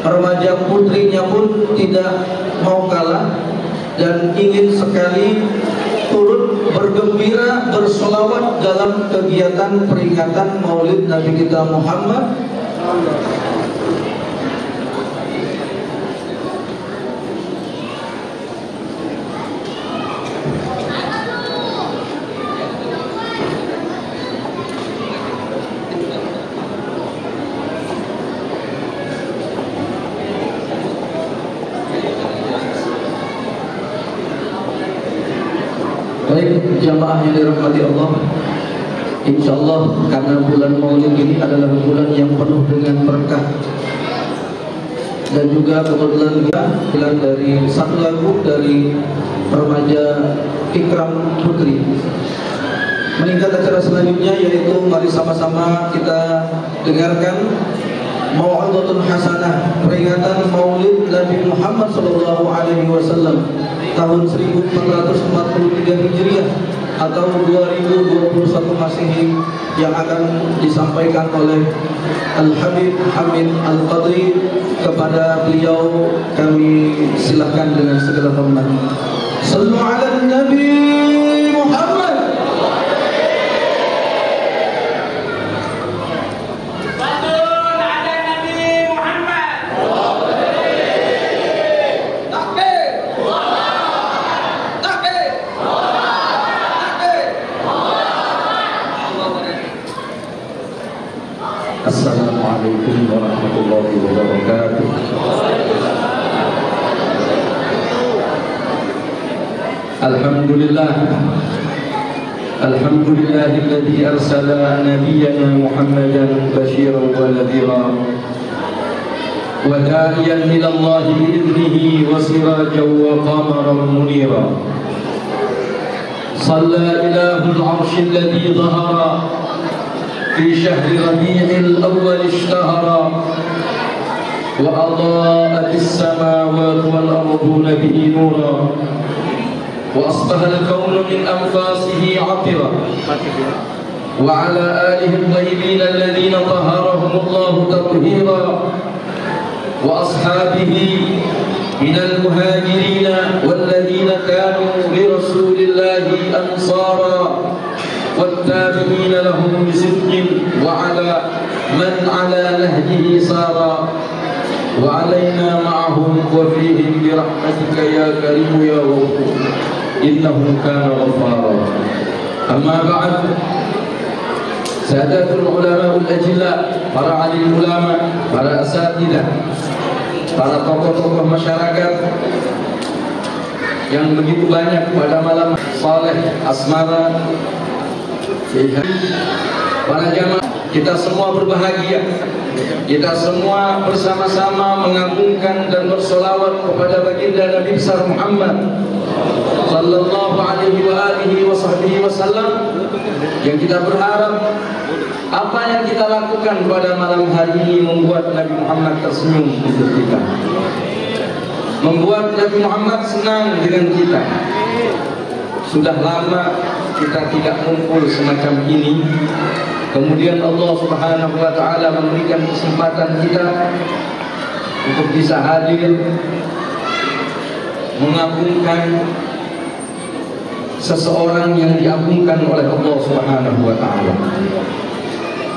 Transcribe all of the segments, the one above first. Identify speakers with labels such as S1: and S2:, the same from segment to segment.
S1: remaja putrinya pun tidak mau kalah dan ingin sekali turut bergembira bersolawat dalam kegiatan peringatan Maulid Nabi kita Muhammad. Baik jamaah yang dirahmati Allah, insyaallah karena bulan Maulid ini adalah bulan yang penuh dengan berkah, dan juga kebetulan kita dari satu lagu dari remaja Ikram Putri. Meningkat acara selanjutnya, yaitu mari sama-sama kita dengarkan Mau'izatun Hasanah, peringatan Maulid Nabi Muhammad SAW tahun 1443 Hijriah atau 2021 Masehi, yang akan disampaikan oleh Al-Habib Hamid Al-Qadri. Kepada beliau kami silahkan dengan segala hormat. Sallu ala Nabi Muhammad. Assalamualaikum warahmatullahi wabarakatuh. Alhamdulillah, alhamdulillahilladzi arsala nabiyyana Muhammadan basyiran wa nadhira wa da'iyan ila Allah bi'idhnihi wa sirajan wa qamaran munira. Shalla ilahul 'arsy alladzi dhahara في شهر ربيع الأول اشتهر وأضاءت السماوات والأرضون به نورا وأصبح الكون من أنفاسه عطرا وعلى آله الطيبين الذين طهرهم الله تطهيرا وأصحابه من المهاجرين والذين كانوا لرسول الله أنصارا والتابعين لهم بصدق وعلى من على نهجه سارا وعلينا معهم وفيهم برحمتك يا كريم يا غفور إنه كان غفارا. أما بعد، سادات العلماء الأجلاء، para alim ulama, para asatidah, para tokoh-tokoh masyarakat yang begitu banyak pada malam saleh asmara, para jamaah, kita semua berbahagia. Kita semua bersama-sama mengagungkan dan bersolawat kepada baginda Nabi besar Muhammad sallallahu alaihi wa alihi wa sahbihi wasallam, yang kita berharap apa yang kita lakukan pada malam hari ini membuat Nabi Muhammad tersenyum untuk kita, membuat Nabi Muhammad senang dengan kita. Sudah lama kita tidak kumpul semacam ini. Kemudian Allah Subhanahu wa ta'ala memberikan kesempatan kita untuk bisa hadir mengagungkan seseorang yang diagungkan oleh Allah Subhanahu wa ta'ala.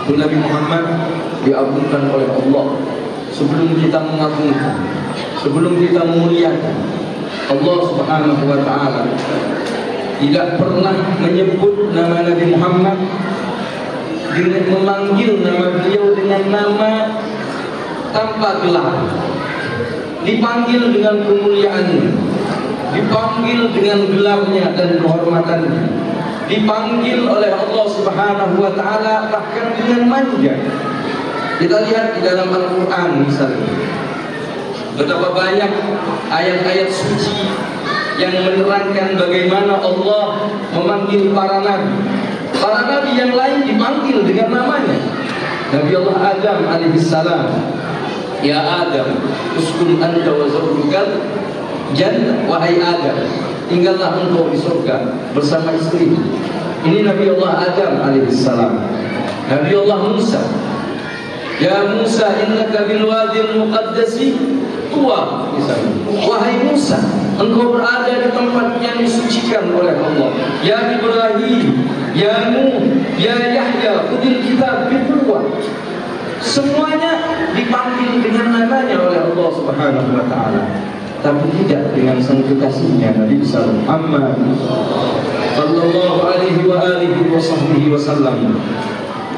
S1: Nabi Muhammad diagungkan oleh Allah. Sebelum kita mengagungkan, sebelum kita memuliakan, Allah Subhanahu wa ta'ala tidak pernah menyebut nama Nabi Muhammad, dengan memanggil nama beliau dengan nama tanpa gelar, dipanggil dengan kemuliaannya, dipanggil dengan gelarnya dan kehormatannya, dipanggil oleh Allah Subhanahu wa ta'ala bahkan dengan manja. Kita lihat di dalam Al-Quran misalnya, betapa banyak ayat-ayat suci yang menerangkan bagaimana Allah memanggil para nabi. Para nabi yang lain dipanggil dengan namanya. Nabi Allah Adam alaihissalam, ya Adam, uskun anta wa zawjukal jannah, wahai Adam, tinggallah engkau di surga bersama istri. Ini Nabi Allah Adam alaihissalam. Nabi Allah Musa, Ya Musa innaka bil wadil muqaddasi tuwa, misalnya. Wahai Musa, engkau berada di tempat yang disucikan oleh Allah. Ya Ibrahim, ya Nuh, ya Yahya, khudil kitab biquwwah. Semuanya dipanggil dengan namanya oleh Allah Subhanahu wa taala, tapi tidak dengan sang kekasihnya Nabi Muhammad sallallahu alaihi wa alihi wasallam.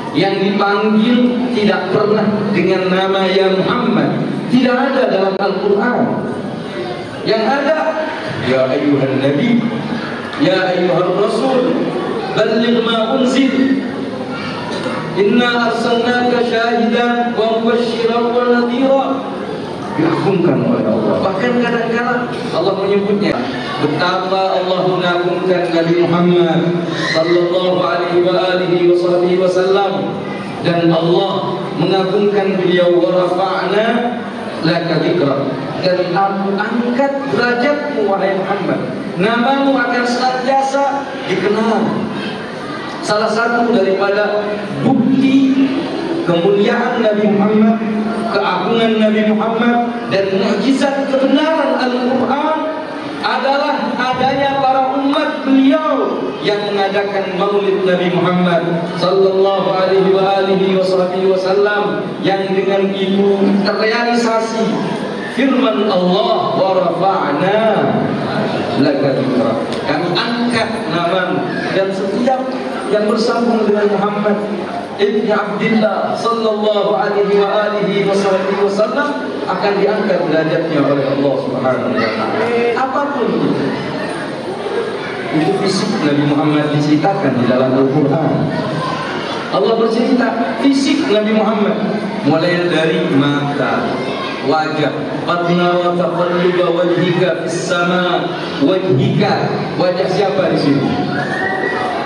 S1: Yang dipanggil tidak pernah dengan nama ya Muhammad, tidak ada dalam Al-Quran. Yang ada ya ayyuhan nabi, ya ayyuhar rasul, balligh ma unzil, inna arsalnaka syahidan wa mubasysyiran wa nadhira. Dihukumkan oleh Allah. Bahkan kadang-kadang Allah menyebutnya, betapa Allah mengagungkan Nabi Muhammad sallallahu alaihi wa alihi wasallam, dan Allah mengagungkan beliau, wa rafa'na laka dzikra, dan aku angkat derajatmu wahai Muhammad, namamu akan senantiasa dikenal. Salah satu daripada bukti kemuliaan Nabi Muhammad, keagungan Nabi Muhammad, dan mukjizat kebenaran Al-Quran adalah adanya para umat beliau yang mengadakan maulid Nabi Muhammad sallallahu alaihi wa alihi wasallam, yang dengan itu terrealisasi firman Allah, wa rafa'na laka dzikra, kami angkat namamu. Dan setiap yang bersambung dengan Muhammad ibn Abdullah sallallahu alaihi wa alihi wasallam akan diangkat derajatnya oleh Allah Subhanahu wa taala. Apapun itu fisik Nabi Muhammad diceritakan di dalam Al-Quran. Allah bercerita fisik Nabi Muhammad, mulai dari mata, wajah, qadna wa taqalluba wajhika fis sama, wajah siapa di sini?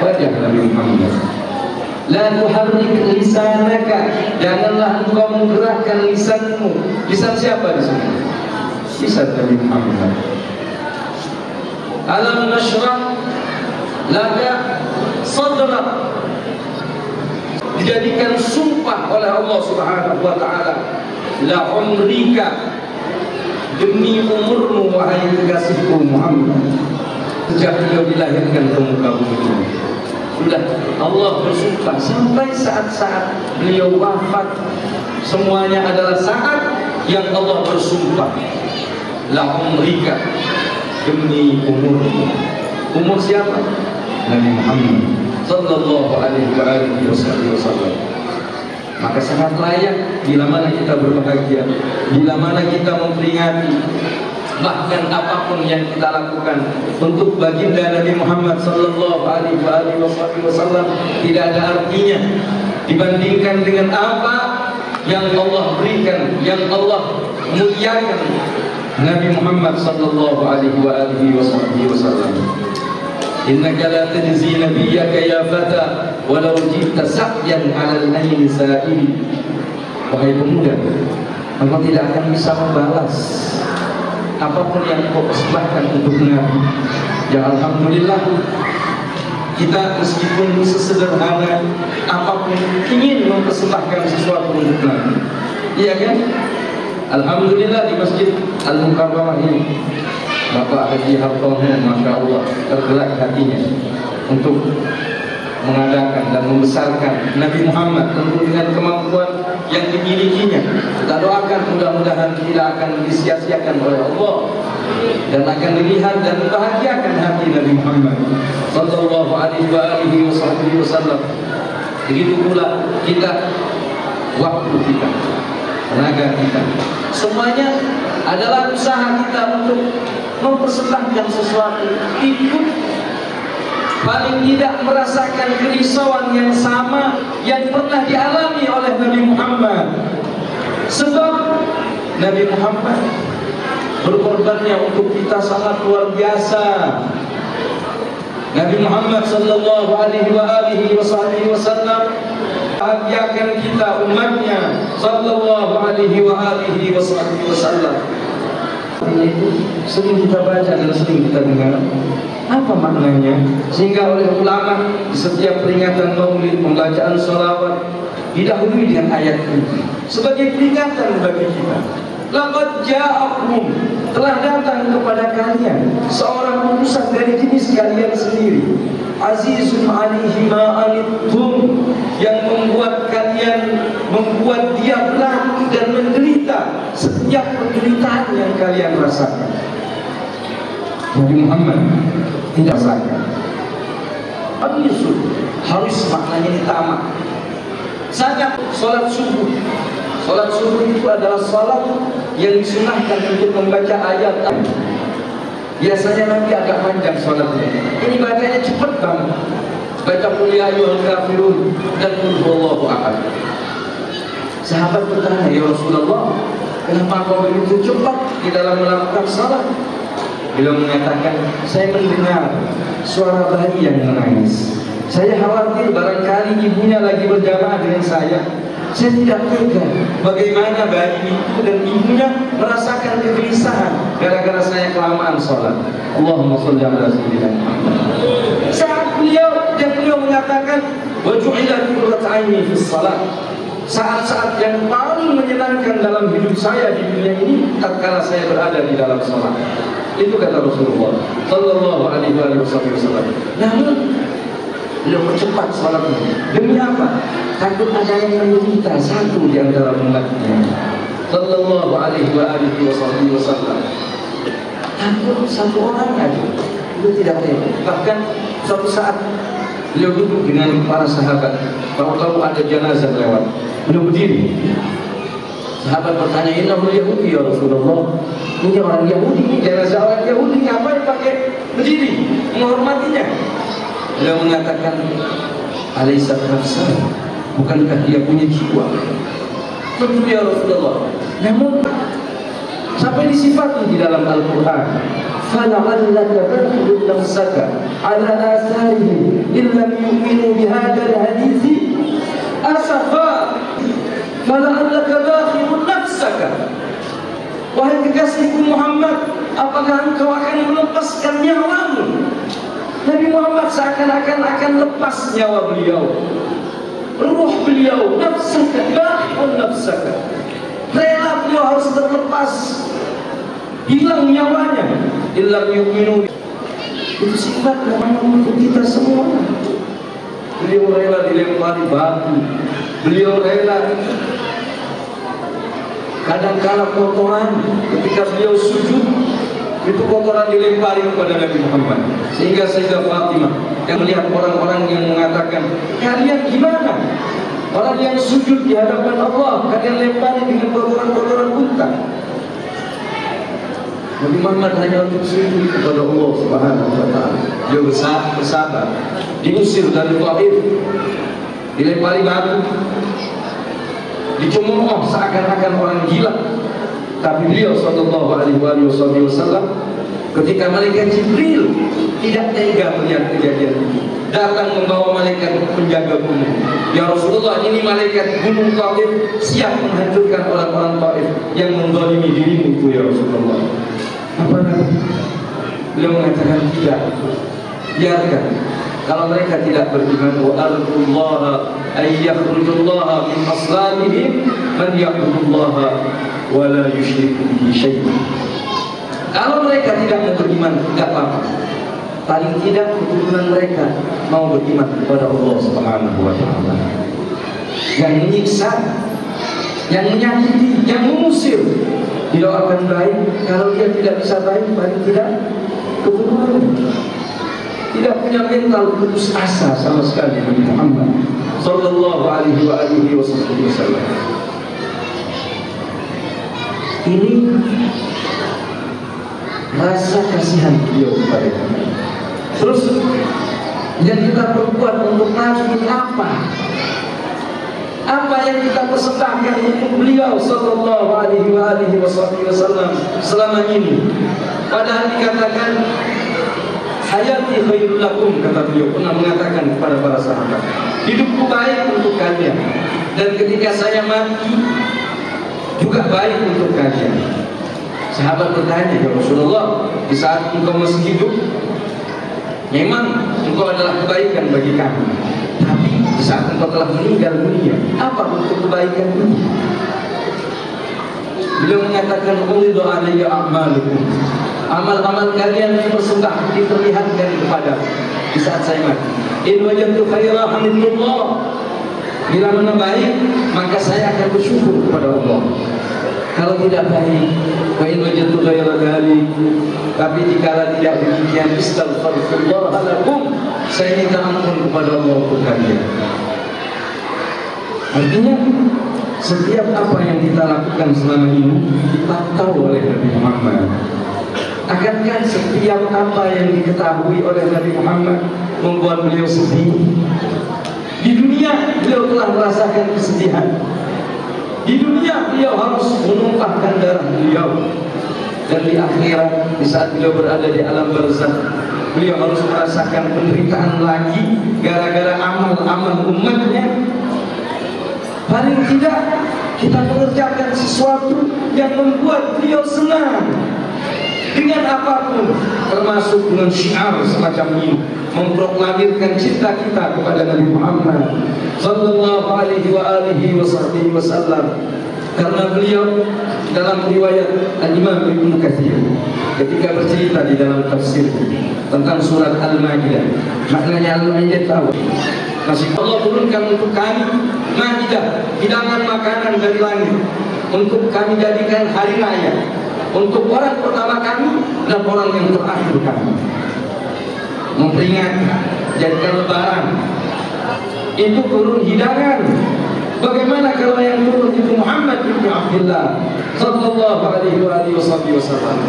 S1: Wajah Nabi Muhammad. La tuharrik lisanaka, janganlah engkau menggerakkan lisanmu. Lisan siapa di sini? Lisan Nabi Muhammad. Alam nashrah laka sadrak, dijadikan sumpah oleh Allah Subhanahu wa taala, la umrika, demi umurmu wahai kekasihku Muhammad, sejak beliau dilahirkan ke muka bumi. Sudah Allah bersumpah sampai saat-saat beliau wafat, semuanya adalah saat yang Allah bersumpah. La umrika, demi umurmu. Umur siapa? Nabi Muhammad sallallahu alaihi wasallam. Maka sangat layak bila mana kita berbahagia, bila mana kita memperingati, bahkan apapun yang kita lakukan untuk baginda Nabi Muhammad sallallahu alaihi wasallam tidak ada artinya dibandingkan dengan apa yang Allah berikan, yang Allah muliakan Nabi Muhammad sallallahu alaihi wasallam. Innaka la tajzi nabiyyaka ya fata walau jita sa'yan 'ala al-'aini sa'ili. Wahai pemuda, engkau tidak akan bisa membalas apapun yang kau persembahkan untuk Nabi. Ya alhamdulillah, kita meskipun sesederhana apapun ingin mempersembahkan sesuatu untuk Nabi. Iya kan? Alhamdulillah di Masjid Al-Mukarramah ini Bapak Haji Hartono, Masya Allah, tergerak hatinya untuk mengadakan dan membesarkan Nabi Muhammad tentu dengan kemampuan yang dimilikinya. Kita doakan mudah-mudahan tidak akan disia-siakan oleh Allah dan akan dilihat dan membahagiakan hati Nabi Muhammad sallallahu alaihi wasallam. Begitu pula kita, waktu kita, tenaga kita, semuanya adalah usaha kita untuk mempersembahkan sesuatu, ikut paling tidak merasakan kerisauan yang sama yang pernah dialami oleh Nabi Muhammad. Sebab Nabi Muhammad berkorbannya untuk kita sangat luar biasa. Nabi Muhammad sallallahu alaihi wasallam bahagiakan kita umatnya sallallahu alaihi wasallam. itu sering kita baca dan sering kita dengar. Apa maknanya? Sehingga oleh ulama di setiap peringatan Maulid, pembacaan sholawat didahului dengan ayat ini sebagai peringatan bagi kita. Laqad ja'akum, telah datang kepada kalian seorang utusan dari jenis kalian sendiri, azizun 'alaihi ma anittum, yang membuat dia berat dan menderita setiap penderitaan yang kalian rasakan. Nabi Muhammad tidak rasakan. Harus maknanya ditamak. Sangat sholat subuh. Sholat subuh itu adalah sholat yang disunahkan untuk membaca ayat. Biasanya nanti agak panjang sholatnya. Ini bacanya cepat banget. Baca qul ya ayyuhal kafirun dan qul huwallahu ahad. Sahabat bertanya, ya Rasulullah, kenapa kau begitu cepat di dalam melakukan sholat? Beliau mengatakan, saya mendengar suara bayi yang menangis. Saya khawatir barangkali ibunya lagi berjamaah dengan saya. Saya tidak tega bagaimana bayi itu dan ibunya merasakan kegelisahan gara-gara saya kelamaan sholat. Allahumma sholli ala sayyidina Muhammad. Saat beliau mengatakan, wa ju'ilat qurratu 'aini fis shalah. Saat-saat yang paling menyenangkan dalam hidup saya di dunia ini tatkala saya berada di dalam sholat. Itu kata Rasulullah sallallahu alaihi wasallam. Namun beliau percepat sholatnya. Demi apa? Takut ada yang menderita satu di antara umatnya. Sallallahu alaihi wasallam. Takut satu orang aja. Itu tidak tega. Bahkan suatu saat beliau duduk dengan para sahabat. Tahu-tahu ada jenazah lewat. Beliau berdiri. Sahabat bertanya, "Innahu Yahudi ya Rasulullah." Ini orang Yahudi, ini jenazah orang Yahudi, ngapain pakai berdiri menghormatinya? Beliau mengatakan, "Alaisa nafsa, bukankah dia punya jiwa?" Tentu ya Rasulullah. Namun sampai disifati di dalam Al-Quran, "Fala'allaka bakhilun nafsaka 'ala atharihim illam yu'minu bihadzal hadithi asafa." Fala'allaka bakhilun nafsaka. Wahai kekasihku Muhammad, apakah engkau akan melepaskan nyawamu? Nabi Muhammad seakan-akan akan lepas nyawa beliau, ruh beliau, nafsaka, bakhilun nafsaka. Rela beliau harus terlepas, hilang nyawanya. Illam yu'minu. Itu sifat untuk kita semua. Beliau rela dilempari batu, beliau rela kadang-kala kotoran ketika beliau sujud, itu kotoran dilempari kepada Nabi Muhammad. Sehingga Sayyidah Fatimah yang melihat orang-orang yang mengatakan, kalian gimana? Orang yang sujud di hadapan Allah kalian lempari dengan kotoran-kotoran unta. Nabi Muhammad hanya untuk sujud kepada Allah Subhanahu wa ta'ala. Dia bersabar, diusir dari Taif, dilempari batu, dicemooh seakan-akan orang gila. Tapi beliau sallallahu alaihi wasallam ketika malaikat Jibril tidak tega melihat kejadian ini, datang membawa malaikat penjaga gunung. Ya Rasulullah, ini malaikat gunung Taif siap menghancurkan orang-orang Taif yang menzalimi dirimu itu ya Rasulullah. Apa namanya? Beliau mengatakan tidak, biarkan. Kalau mereka tidak beriman, wa arjullaha ay yakhrujullaha min aslabihim man ya'budullaha wa la yusyriku bihi syai'an. Kalau mereka tidak mau beriman, tidak apa-apa. Paling tidak keturunan mereka mau beriman kepada Allah Subhanahu wa ta'ala. Yang menyiksa, yang menyakiti, yang mengusir, tidak akan baik. Kalau dia tidak bisa baik, paling tidak keturunan tidak punya mental putus asa sama sekali. Nabi Muhammad sallallahu alaihi wasallam ini rasa kasihan beliau kepada kita. Terus yang kita perbuat untuk Nabi apa? Apa yang kita persembahkan untuk beliau sallallahu alaihi wasallam selama ini? Padahal dikatakan hayati khairul lakum, kata beliau pernah mengatakan kepada para sahabat, hidupku baik untuk kalian, dan ketika saya mati juga baik untuk kalian. Sahabat bertanya, ya Rasulullah, di saat engkau masih hidup, memang engkau adalah kebaikan bagi kami. Tapi di saat engkau telah meninggal dunia, apa bentuk kebaikan ini? Beliau mengatakan, "Uridu alayya a'malukum." Amal-amal kalian dipersembahkan, diperlihatkan kepada di saat saya mati. In wajadtu khairan hamdulillah. Bila mana baik, maka saya akan bersyukur kepada Allah. Kalau tidak baik, wa in wajadtu ghayra dzalik, tapi jika tidak demikian, astaghfirullah lakum, saya minta ampun kepada Allah untuk kalian. Artinya setiap apa yang kita lakukan selama ini dipantau oleh Nabi Muhammad. Akankah setiap apa yang diketahui oleh Nabi Muhammad membuat beliau sedih? Di dunia beliau telah merasakan kesedihan. Di dunia beliau harus menumpahkan darah beliau, dan di akhirat, di saat beliau berada di alam barzakh, beliau harus merasakan penderitaan lagi gara-gara amal-amal umatnya. Paling tidak kita mengerjakan sesuatu yang membuat beliau senang dengan apapun, termasuk dengan syiar semacam ini, memproklamirkan cinta kita kepada Nabi Muhammad sallallahu alaihi wasallam. Karena beliau dalam riwayat Al-Imam Ibnu Katsir ketika bercerita di dalam tafsir tentang surat Al-Maidah, maknanya Al-Maidah tahu masih Allah turunkan untuk kami Maidah, hidangan makanan dari langit, untuk kami jadikan hari raya untuk orang pertama kami dan orang yang terakhir kami, memperingati, jadikan lebaran. Itu turun hidangan. Bagaimana kalau yang turun itu Muhammad bin Abdullah sallallahu alaihi wasallam?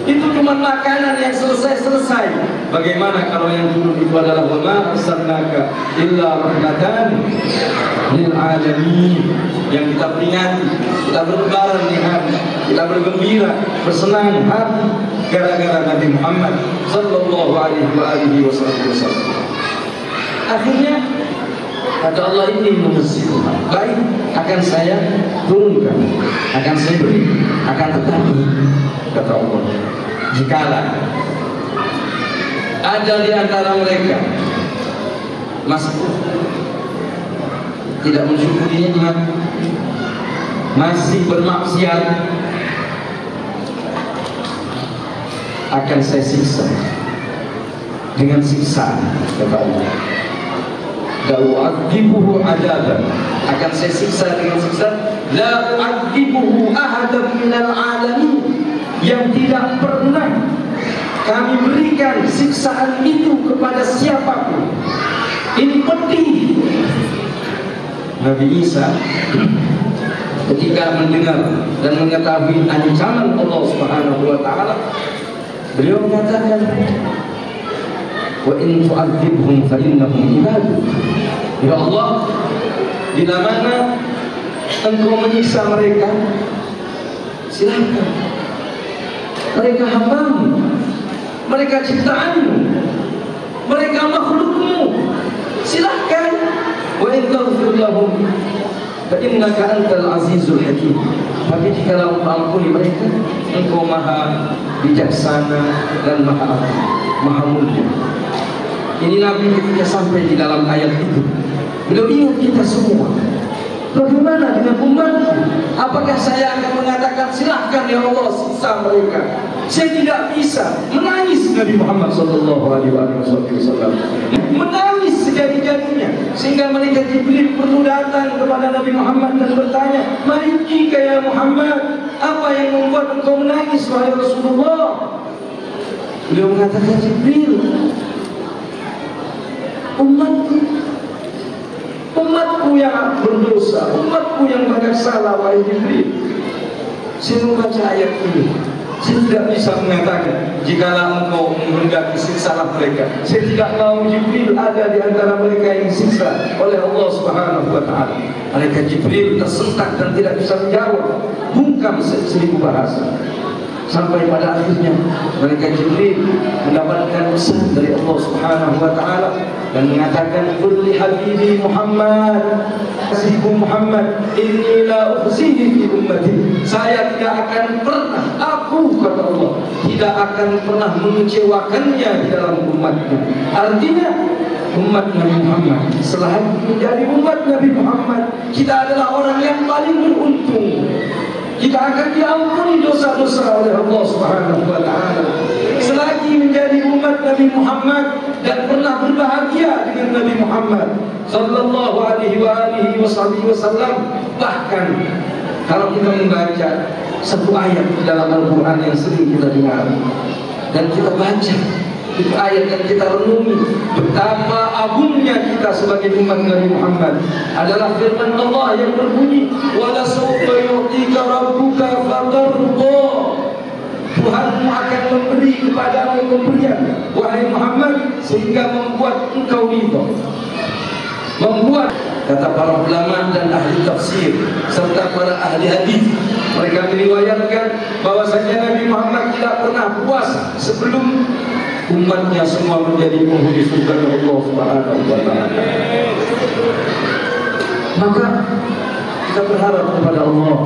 S1: Itu cuma makanan yang selesai. Bagaimana kalau yang turun itu adalah wa ma arsalnaka illa rahmatan lil alamin, yang kita peringati, kita berlebaran di hari, kita bergembira, bersenang hati gara-gara Nabi Muhammad sallallahu alaihi wasallam. Akhirnya kata Allah, ini menunjukkan baik akan saya turunkan, akan saya beri, akan tetapi kata Allah, jikalau ada di antara mereka masih tidak mensyukuri nikmat, masih bermaksiat, akan saya siksa dengan siksaan, kata Allah. La'u'adzibuhu adaban, akan saya siksa dengan siksa la u'adzibuhu ahadan minal alamin, yang tidak pernah kami berikan siksaan itu kepada siapapun. Ini pedih. Nabi Isa ketika mendengar dan mengetahui ancaman Allah Subhanahu wa taala, beliau mengatakan, wa in tu'adzibhum fa innahum ibaduk. Ya Allah, bila mana Engkau menyiksa mereka, silakan. Mereka hamba-Mu, mereka ciptaan-Mu, mereka makhluk-Mu, silakan. Wa in taghfir lahum fa innaka antal azizul hakim. Tapi jika Engkau ampuni mereka, Engkau maha bijaksana dan maha mulia. Ini Nabi ketika sampai di dalam ayat itu, beliau ingat kita semua. Bagaimana dengan umatku? Apakah saya akan mengatakan silahkan ya Allah siksa mereka? Saya tidak bisa. Menangis Nabi Muhammad SAW, menangis sejadi-jadinya, sehingga malaikat Jibril perlu datang kepada Nabi Muhammad dan bertanya, "Maliki ya Muhammad, apa yang membuat engkau menangis wahai Rasulullah?" Beliau mengatakan, "Jibril, umatku yang berdosa, umatku yang banyak salah, wahai Jibril." Saya membaca ayat ini, saya tidak bisa mengatakan jikalau engkau menghendaki siksalah mereka. Saya tidak mau Jibril ada di antara mereka yang disiksa oleh Allah Subhanahu wa taala. Malaikat Jibril tersentak dan tidak bisa menjawab, bungkam 1000 bahasa. Sampai pada akhirnya malaikat Jibril mendapatkan pesan dari Allah Subhanahu wa taala, dan mengatakan qul li habibi Muhammad, kasihku Muhammad, inni la ukhzihi fi ummati, saya tidak akan pernah, aku kata Allah, tidak akan pernah mengecewakannya di dalam umatnya. Artinya umat Nabi Muhammad, selagi menjadi umat Nabi Muhammad, kita adalah orang yang paling beruntung. Kita akan diampuni dosa-dosa oleh Allah Subhanahu wa taala. Selagi menjadi umat Nabi Muhammad dan pernah berbahagia dengan Nabi Muhammad sallallahu alaihi wasallam. Bahkan kalau kita membaca satu ayat di dalam Al-Qur'an yang sering kita dengar dan kita baca, itu ayat yang kita renungi betapa agungnya kita sebagai umat Nabi Muhammad adalah firman Allah yang berbunyi, wala sawfa yu'tika rabbuka fatarda, Tuhanmu akan memberi kepadamu pemberian wahai Muhammad sehingga membuat engkau ridha. Membuat, kata para ulama dan ahli tafsir serta para ahli hadis, mereka meriwayatkan bahwasanya Nabi Muhammad tidak pernah puas sebelum umatnya semua menjadi penghuni surga Allah Subhanahu wa taala. Maka kita berharap kepada Allah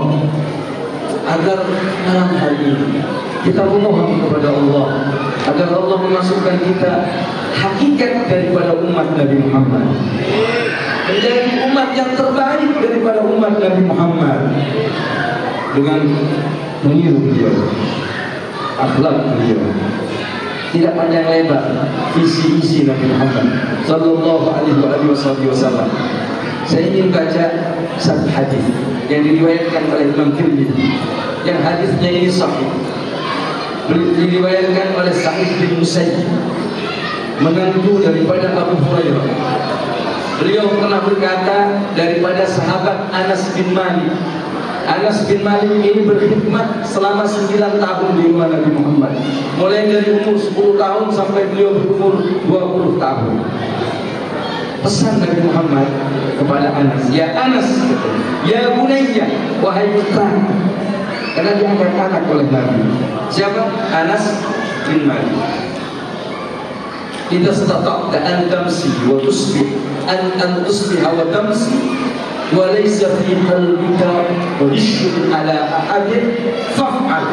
S1: agar malam hari ini kita memohon kepada Allah agar Allah memasukkan kita hakikat daripada umat Nabi Muhammad, menjadi umat yang terbaik daripada umat Nabi Muhammad, dengan meniru beliau, akhlak beliau, tidak panjang lebar isi Nabi Muhammad sallallahu alaihi wasallam. Saya ingin baca satu hadis yang diriwayatkan oleh Imam Tirmidzi, yang hadisnya ini sahih, diriwayatkan oleh Sa'id bin Musayyib menantu daripada Abu Hurairah. Beliau pernah berkata daripada sahabat Anas bin Malik. Anas bin Malik ini berkhidmat selama 9 tahun di rumah Nabi Muhammad, mulai dari umur 10 tahun sampai beliau berumur 20 tahun. Pesan Nabi Muhammad kepada Anas, ya Anas, ya Bunayya, wahai putra, karena dia angkat anak oleh Nabi. Siapa? Anas bin Malik. Idza istata'ta an tamsi wa tusbih an tusbiha wa tamsi wa laysa fi qalbika ghishun ala ahadin faf'al.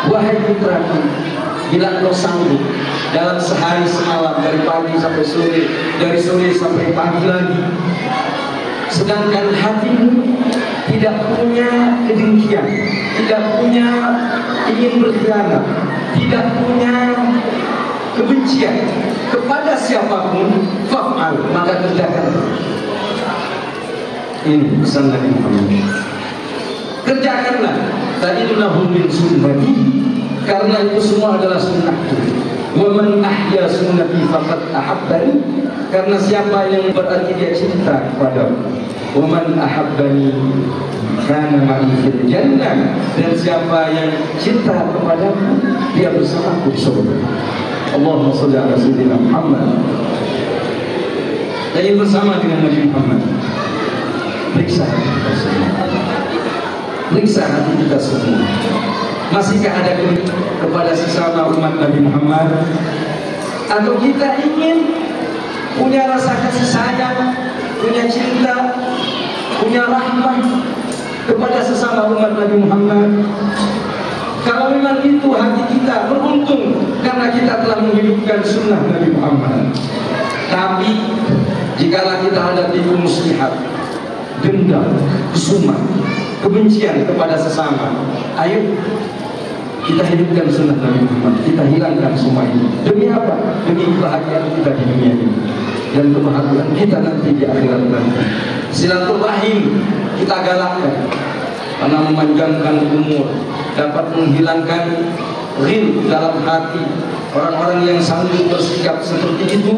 S1: Wahai putraku, bila kau sanggup dalam sehari semalam, dari pagi sampai sore, dari sore sampai pagi lagi, sedangkan hatimu tidak punya kedengkian, tidak punya ingin berkhianat, tidak punya kebencian kepada siapapun, fa'al, maka kerjakan. Ini pesan Nabi Muhammad. Kerjakanlah, ta'innahu min sunnati, karena itu semua adalah sunnahku. Wa man ahya sunnati faqad ahabbani, karena siapa yang berarti dia cinta kepadaku. Wa man ahabbani kana ma'i fil jannah, dan siapa yang cinta kepadaku dia bersamaku di surga. Allahumma shalli ala sayyidina Muhammad. Dan yang bersama dengan Nabi Muhammad, periksa hati kita semua, periksa hati kita semua. Masihkah ada kepada sesama umat Nabi Muhammad? Atau kita ingin punya rasa kasih sayang, punya cinta, punya rahmat kepada sesama umat Nabi Muhammad? Kalau memang itu hati kita, beruntung karena kita telah menghidupkan sunnah Nabi Muhammad. Tapi jikalau kita hadapi muslihat, dendam, kesumat, kebencian kepada sesama, ayo kita hidupkan sunnah Nabi Muhammad, kita hilangkan semua ini. Demi apa? Demi kebahagiaan kita di dunia ini dan kebahagiaan kita nanti di akhirat nanti. Silaturahim kita galakkan, karena memanjangkan umur, dapat menghilangkan ghil dalam hati. Orang-orang yang sanggup bersikap seperti itu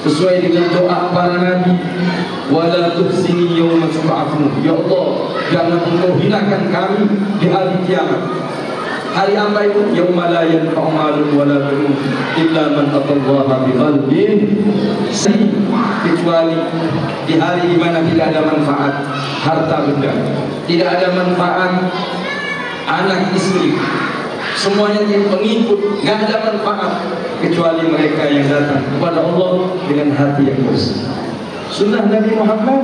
S1: sesuai dengan doa para nabi, wala tuhsini yauma tub'atsun, ya Allah jangan engkau hinakan kami di hari kiamat. Hari apa itu? Yauma la yanfa'u malun wala banun illa man atallaha biqalbin sadiq, kecuali di hari di mana tidak ada manfaat harta benda, tidak ada manfaat anak istri, semuanya pengikut, nggak ada manfaat kecuali mereka yang datang kepada Allah dengan hati yang bersih. Sunnah Nabi Muhammad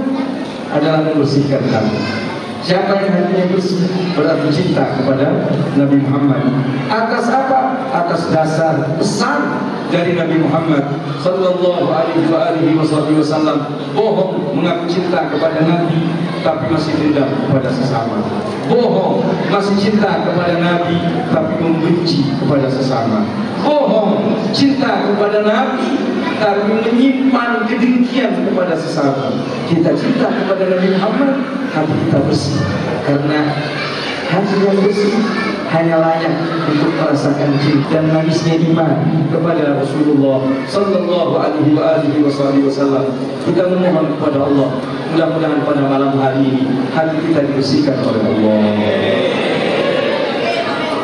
S1: adalah membersihkan hati. Siapa yang hatinya bersih berarti cinta kepada Nabi Muhammad. Atas apa? Atas dasar pesan dari Nabi Muhammad sallallahu alaihi wasallam. Bohong mengaku cinta kepada Nabi tapi masih dendam kepada sesama. Bohong masih cinta kepada Nabi tapi membenci kepada sesama. Bohong cinta kepada Nabi tapi menyimpan kedengkian kepada sesama. Kita cinta kepada Nabi Muhammad, hati kita bersih, karena hati yang bersih hanya layak untuk merasakan cinta dan manisnya iman kepada Rasulullah sallallahu alaihi wasallam. Kita memohon kepada Allah, mudah-mudahan pada malam hari ini hati kita dibersihkan oleh Allah.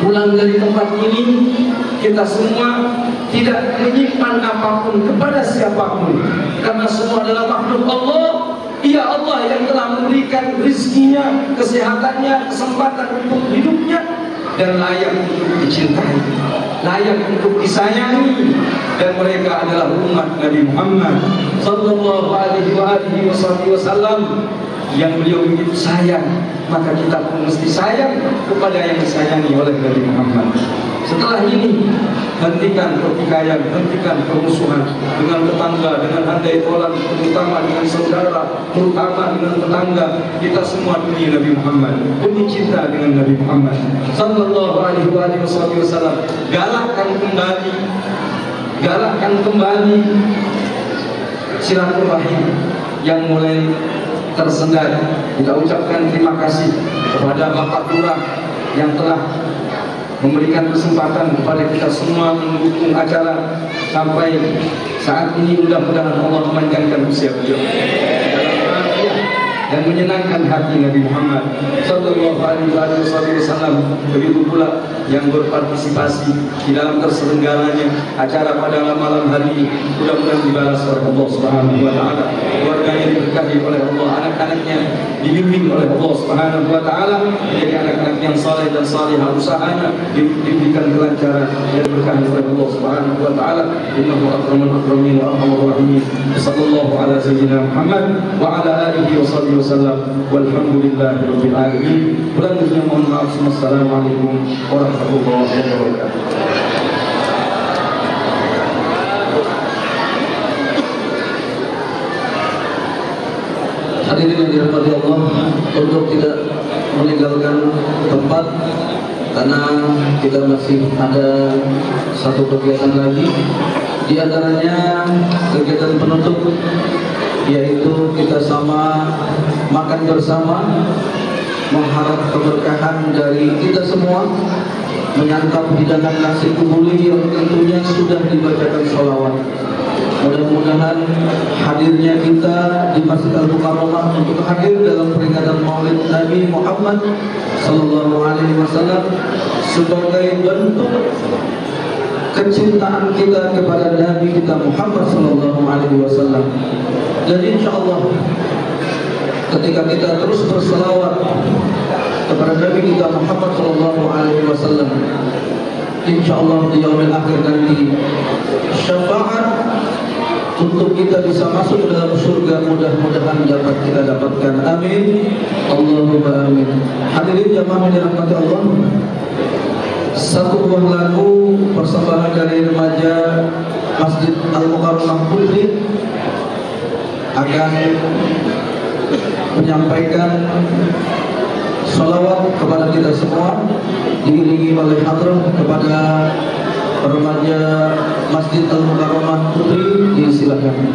S1: Pulang dari tempat ini, kita semua tidak menyimpan apapun kepada siapapun, karena semua adalah makhluk Allah. Ia Allah yang telah memberikan rizkinya, kesehatannya, kesempatan untuk hidupnya, dan layak untuk dicintai, layak untuk disayangi. Dan mereka adalah umat Nabi Muhammad sallallahu alaihi wasallam yang beliau begitu sayang, maka kita pun mesti sayang kepada yang disayangi oleh Nabi Muhammad. Setelah ini, hentikan pertikaian, hentikan permusuhan dengan tetangga, dengan handai tolak, terutama dengan saudara, terutama dengan tetangga. Kita semua demi Nabi Muhammad, demi cinta dengan Nabi Muhammad sallallahu alaihi wasallam. Galakkan kembali silaturahim yang mulai tersendat. Kita ucapkan terima kasih kepada Bapak Lurah yang telah memberikan kesempatan kepada kita semua mendukung acara sampai saat ini. Mudah-mudahan Allah memanjangkan usia beliau dan menyenangkan hati Nabi Muhammad sallallahu alaihi wasallam. Begitu pula yang berpartisipasi di dalam terselenggaranya acara pada malam hari ini, mudah-mudahan dibalas oleh Allah Subhanahu wa taala. Keluarganya diberkahi oleh Allah, anak-anaknya dibimbing oleh Allah Subhanahu wa taala menjadi anak-anak yang saleh dan salihah, usahanya diberikan kelancaran dan diberkahi oleh Allah Subhanahu wa taala. Innahu akramul akramin wa arhamur rahimin. Sallallahu ala sayyidina Muhammad wa ala alihi wa sahbihi wasallam. Walhamdulillahi rabbil alamin. Selanjutnya mohon maaf. Wassalamualaikum warahmatullahi wabarakatuh.
S2: Hadirin yang dirahmati Allah, untuk tidak meninggalkan tempat karena kita masih ada satu kegiatan lagi, di antaranya kegiatan penutup, yaitu kita sama makan bersama, mengharap keberkahan dari kita semua, menyantap hidangan nasi kebuli yang tentunya sudah dibacakan sholawat. Mudah-mudahan hadirnya kita di Masjid Al-Mukarramah untuk hadir dalam peringatan Maulid Nabi Muhammad sallallahu alaihi wasallam sebagai bentuk kecintaan kita kepada Nabi kita Muhammad sallallahu alaihi wasallam. Dan insyaallah ketika kita terus berselawat kepada Nabi kita Muhammad sallallahu alaihi wasallam, insyaallah di yaumil akhir nanti syafaat untuk kita bisa masuk ke dalam surga mudah-mudahan dapat kita dapatkan. Amin. Allahumma amin. Hadirin jamaah yang dirahmati Allah, satu buah lagu persembahan dari remaja Masjid Al-Mukarramah Putri akan menyampaikan salawat kepada kita semua, diiringi oleh hadrah kepada remaja Masjid Al-Mukarramah Putri. Disilakan.